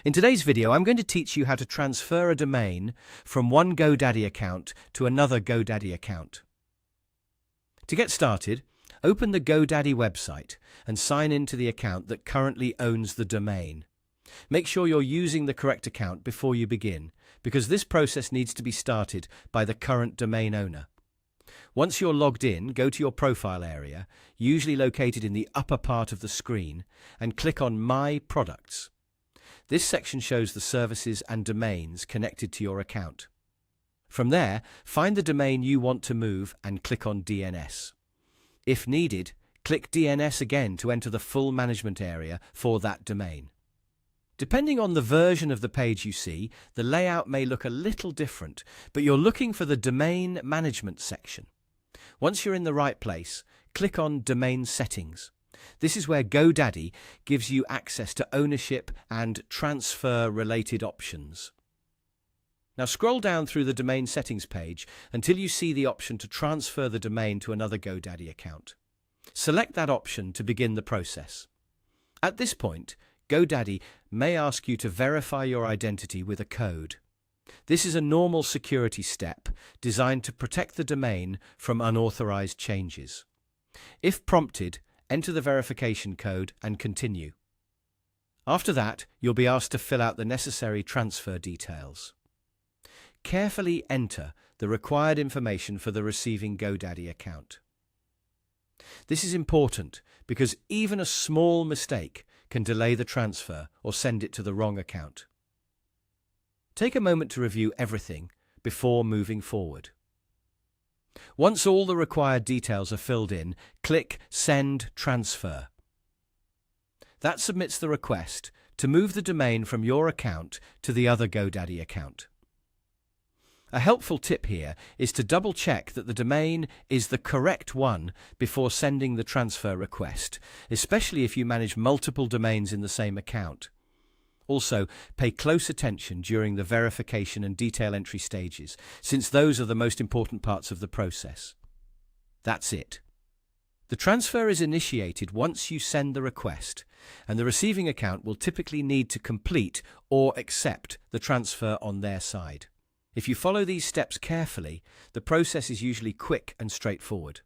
In today's video, I'm going to teach you how to transfer a domain from one GoDaddy account to another GoDaddy account. To get started, open the GoDaddy website and sign into the account that currently owns the domain. Make sure you're using the correct account before you begin, because this process needs to be started by the current domain owner. Once you're logged in, go to your profile area, usually located in the upper part of the screen, and click on My Products. This section shows the services and domains connected to your account. From there, find the domain you want to move and click on DNS. If needed, click DNS again to enter the full management area for that domain. Depending on the version of the page you see, the layout may look a little different, but you're looking for the Domain Management section. Once you're in the right place, click on Domain Settings. This is where GoDaddy gives you access to ownership and transfer-related options. Now scroll down through the Domain Settings page until you see the option to transfer the domain to another GoDaddy account. Select that option to begin the process. At this point, GoDaddy may ask you to verify your identity with a code. This is a normal security step designed to protect the domain from unauthorized changes. If prompted, enter the verification code and continue. After that, you'll be asked to fill out the necessary transfer details. Carefully enter the required information for the receiving GoDaddy account. This is important because even a small mistake can delay the transfer or send it to the wrong account. Take a moment to review everything before moving forward. Once all the required details are filled in, click Send Transfer. That submits the request to move the domain from your account to the other GoDaddy account. A helpful tip here is to double-check that the domain is the correct one before sending the transfer request, especially if you manage multiple domains in the same account. Also, pay close attention during the verification and detail entry stages, since those are the most important parts of the process. That's it. The transfer is initiated once you send the request, and the receiving account will typically need to complete or accept the transfer on their side. If you follow these steps carefully, the process is usually quick and straightforward.